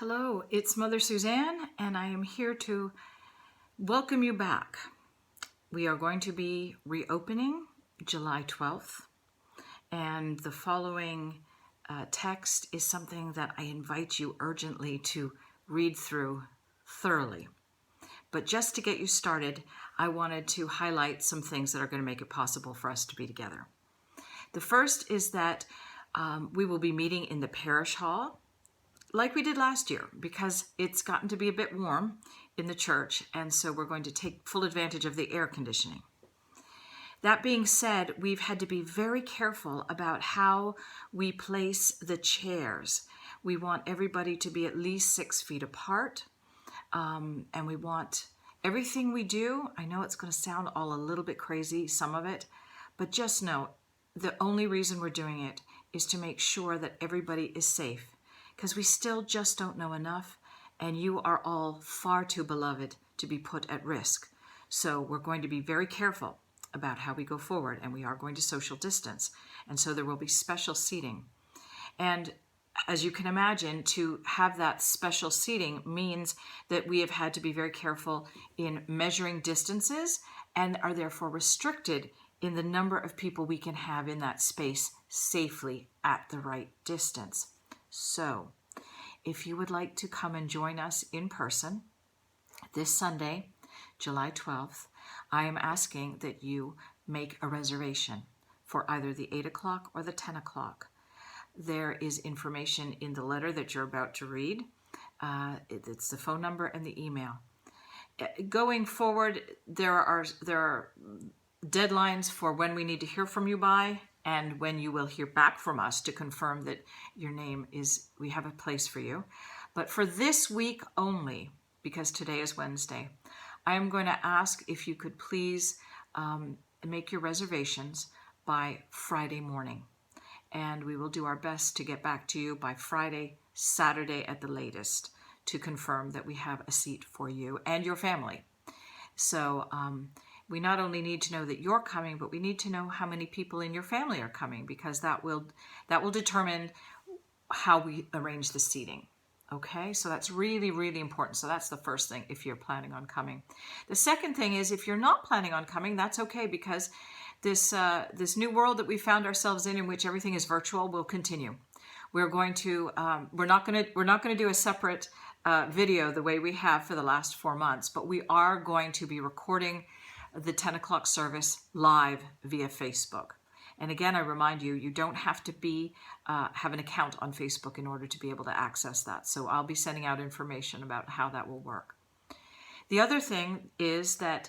Hello, it's Mother Suzanne, and I am here to welcome you back. We are going to be reopening July 12th, and the following text is something that I invite you urgently to read through thoroughly. But just to get you started, I wanted to highlight some things that are going to make it possible for us to be together. The first is that we will be meeting in the parish hall like we did last year, because it's gotten to be a bit warm in the church, and so we're going to take full advantage of the air conditioning. That being said, we've had to be very careful about how we place the chairs. We want everybody to be at least 6 feet apart, and we want everything we do. I know it's going to sound all a little bit crazy, some of it, but just know the only reason we're doing it is to make sure that everybody is safe, because we still just don't know enough, and you are all far too beloved to be put at risk. So we're going to be very careful about how we go forward, and we are going to social distance, and so there will be special seating. And as you can imagine, to have that special seating means that we have had to be very careful in measuring distances and are therefore restricted in the number of people we can have in that space safely at the right distance. So, if you would like to come and join us in person this Sunday, July 12th, I am asking that you make a reservation for either the 8 o'clock or the 10 o'clock. There is information in the letter that you're about to read. It's the phone number and the email. Going forward, there are deadlines for when we need to hear from you by, and when you will hear back from us to confirm that your name is, we have a place for you. But for this week only, because today is Wednesday, I am going to ask if you could please make your reservations by Friday morning. And we will do our best to get back to you by Friday, Saturday at the latest, to confirm that we have a seat for you and your family. So we not only need to know that you're coming, but we need to know how many people in your family are coming, because that will determine how we arrange the seating. Okay, so that's really, really important. So that's the first thing if you're planning on coming. The second thing is, if you're not planning on coming, that's okay, because this new world that we found ourselves in which everything is virtual, will continue. We're going to we're not going to do a separate video the way we have for the last 4 months, but we are going to be recording the 10 o'clock service live via Facebook. And again, I remind you, you don't have to be have an account on Facebook in order to be able to access that. So I'll be sending out information about how that will work. The other thing is that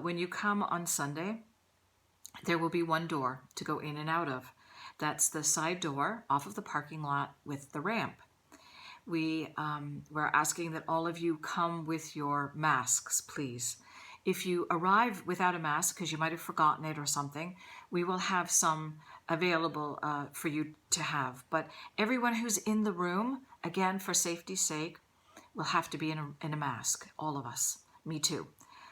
when you come on Sunday, there will be one door to go in and out of. That's the side door off of the parking lot with the ramp. We're asking that all of you come with your masks, please. If you arrive without a mask because you might have forgotten it or something, we will have some available for you to have. But everyone who's in the room, again, for safety's sake, will have to be in a mask. All of us. Me too.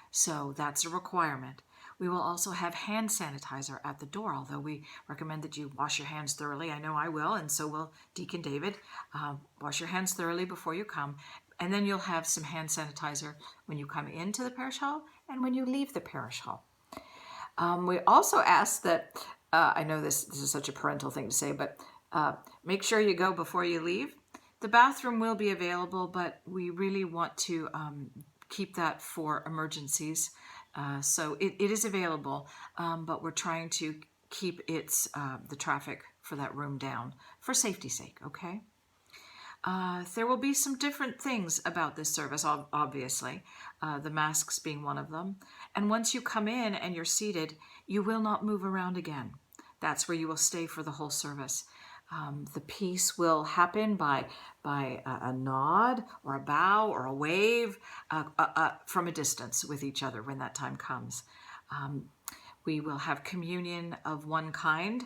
So that's a requirement. We will also have hand sanitizer at the door, although we recommend that you wash your hands thoroughly. I know I will, and so will Deacon David. Wash your hands thoroughly before you come. And then you'll have some hand sanitizer when you come into the parish hall and when you leave the parish hall. We also ask that, I know this is such a parental thing to say, but make sure you go before you leave. The bathroom will be available, but we really want to keep that for emergencies. So it is available, but we're trying to keep the traffic for that room down for safety's sake, okay? There will be some different things about this service, obviously, the masks being one of them. And once you come in and you're seated, you will not move around again. That's where you will stay for the whole service. The peace will happen by a nod or a bow or a wave from a distance with each other when that time comes. We will have communion of one kind,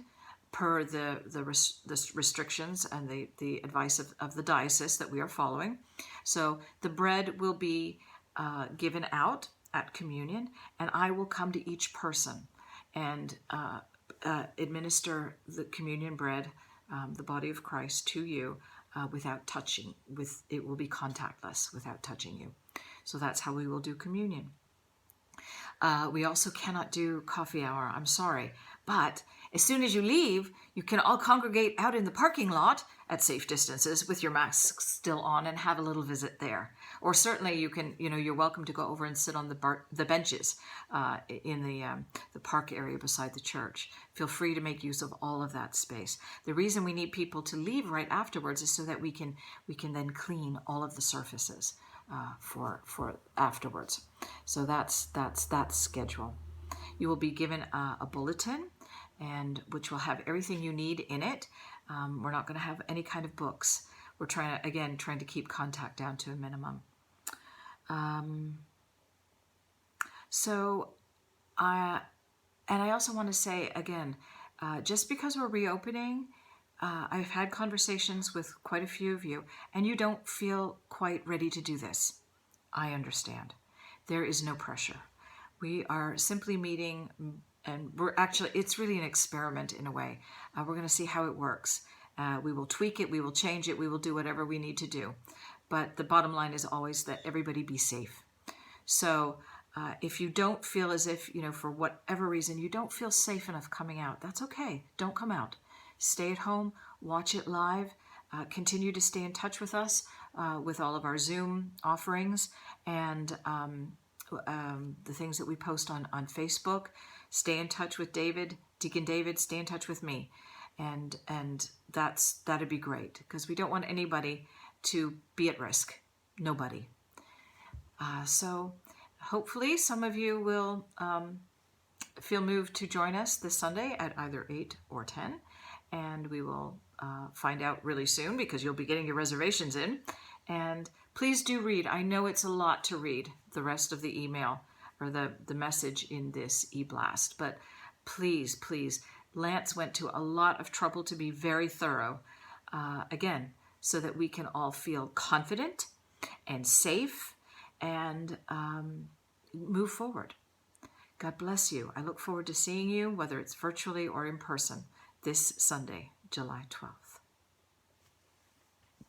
per the restrictions and the advice of the diocese that we are following. So the bread will be given out at communion, and I will come to each person and administer the communion bread, the body of Christ, to you without touching. It will be contactless without touching you. So that's how we will do communion. We also cannot do coffee hour. I'm sorry. But as soon as you leave, you can all congregate out in the parking lot at safe distances with your masks still on and have a little visit there. Or certainly you can, you're welcome to go over and sit on the benches in the park area beside the church. Feel free to make use of all of that space. The reason we need people to leave right afterwards is so that we can then clean all of the surfaces for afterwards. So that's that schedule. You will be given a bulletin, and which will have everything you need in it. We're not going to have any kind of books. We're trying to keep contact down to a minimum. And I also want to say again, just because we're reopening, I've had conversations with quite a few of you, and you don't feel quite ready to do this. I understand. There is no pressure. We are simply meeting, and it's really an experiment in a way. We're going to see how it works. We will tweak it, we will change it, we will do whatever we need to do. But the bottom line is always that everybody be safe. So if you don't feel as if, for whatever reason, you don't feel safe enough coming out, that's okay. Don't come out. Stay at home, watch it live, continue to stay in touch with us with all of our Zoom offerings and the things that we post on Facebook. Stay in touch with David, Deacon David, stay in touch with me. And that'd be great, because we don't want anybody to be at risk. Nobody. So hopefully some of you will feel moved to join us this Sunday at either 8 or 10. And we will find out really soon, because you'll be getting your reservations in. And please do read. I know it's a lot to read, the rest of the email or the message in this e-blast. But please, Lance went to a lot of trouble to be very thorough, again, so that we can all feel confident and safe and move forward. God bless you. I look forward to seeing you, whether it's virtually or in person, this Sunday, July 12th.